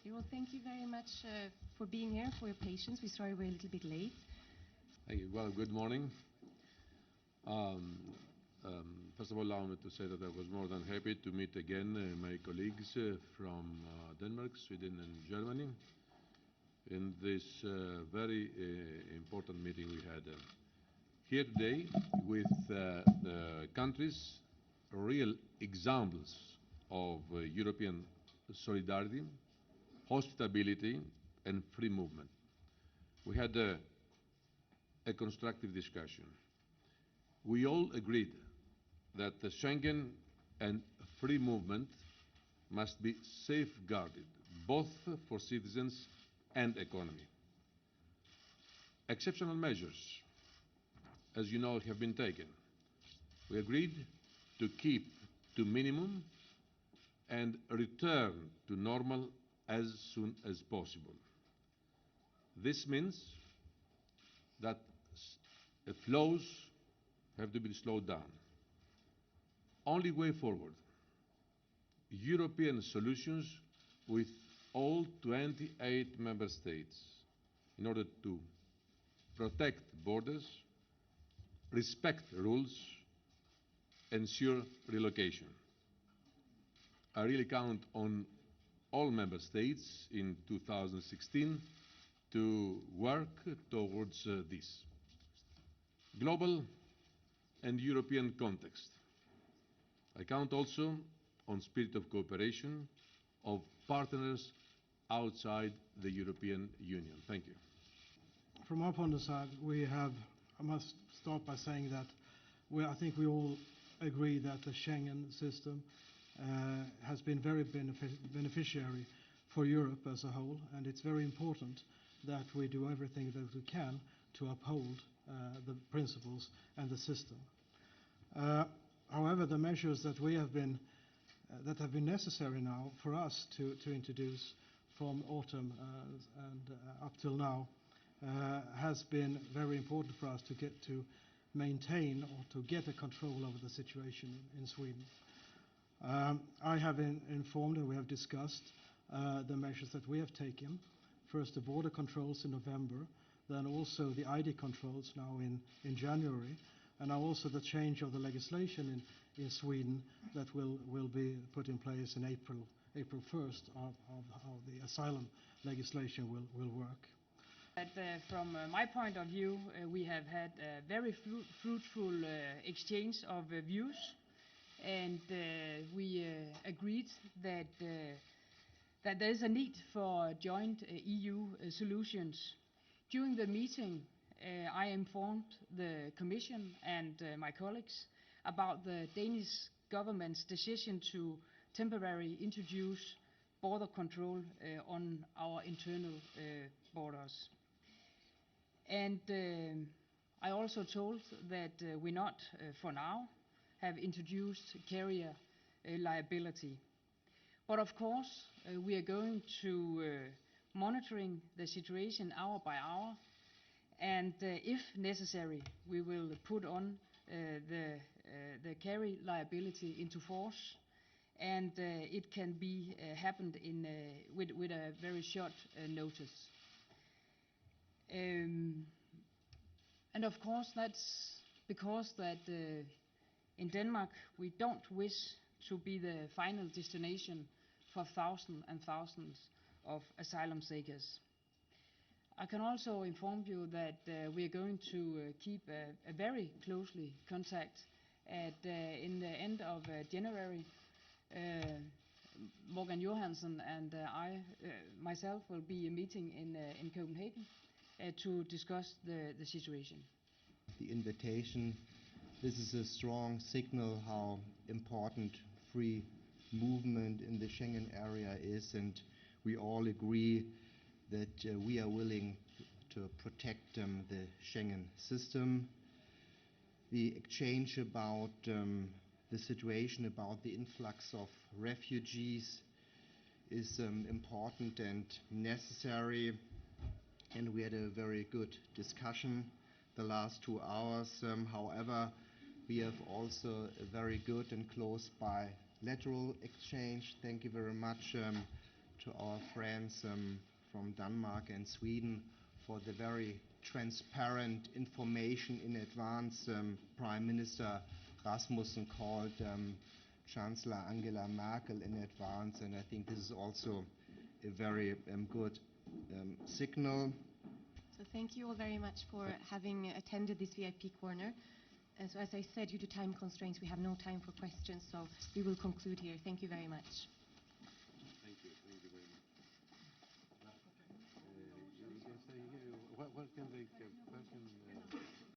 Okay, well, thank you very much for being here, for your patience. We sorry we're a little bit late. Thank you. Well, good morning. First of all, allow me to say that I was more than happy to meet again my colleagues from Denmark, Sweden, and Germany in this very important meeting we had here today with the countries, real examples of European solidarity, hospitality, and free movement. We had a constructive discussion. We all agreed that the Schengen and free movement must be safeguarded, both for citizens and economy. Exceptional measures, as you know, have been taken. We agreed to keep to minimum and return to normal as soon as possible. This means that flows have to be slowed down. Only way forward, European solutions with all 28 member states in order to protect borders, respect rules, ensure relocation. I really count on all member states in 2016 to work towards this. Global and European context. I count also on spirit of cooperation of partners outside the European Union. Thank you. From our point of side, I must start by saying that I think we all agree that the Schengen system has been very beneficiary for Europe as a whole, and it's very important that we do everything that we can to uphold the principles and the system. However, the measures that have been necessary now for us to introduce from autumn and up till now has been very important for us to maintain or to get a control over the situation in Sweden. I have informed and we have discussed the measures that we have taken. First, the border controls in November, then also the ID controls now in January, and now also the change of the legislation in Sweden that will be put in place in April 1st of how the asylum legislation will work. From my point of view, we have had a very fruitful exchange of views, and we agreed that there is a need for joint EU solutions. During the meeting, I informed the Commission and my colleagues about the Danish government's decision to temporarily introduce border control on our internal borders. And I also told that we not, for now, have introduced carrier liability. But of course, we are going to monitoring the situation hour by hour, and if necessary, we will put on the carrier liability into force, and it can be happened with a very short notice. And of course, that's because that in Denmark we don't wish to be the final destination for thousands and thousands of asylum seekers. I can also inform you that we are going to keep a very closely contact in the end of January. Morgan Johansson and I myself will be meeting in Copenhagen to discuss the situation. The invitation, this is a strong signal how important free movement in the Schengen area is, and we all agree that we are willing to protect the Schengen system. The exchange about the situation, about the influx of refugees is important and necessary, and we had a very good discussion the last 2 hours. However, we have also a very good and close bilateral exchange. Thank you very much to our friends from Denmark and Sweden for the very transparent information in advance. Prime Minister Rasmussen called Chancellor Angela Merkel in advance, and I think this is also a very good signal. So thank you all very much for having attended this VIP corner. So as I said, due to time constraints, we have no time for questions, so we will conclude here. Thank you very much. Thank you very much. You can stay here. Where can they?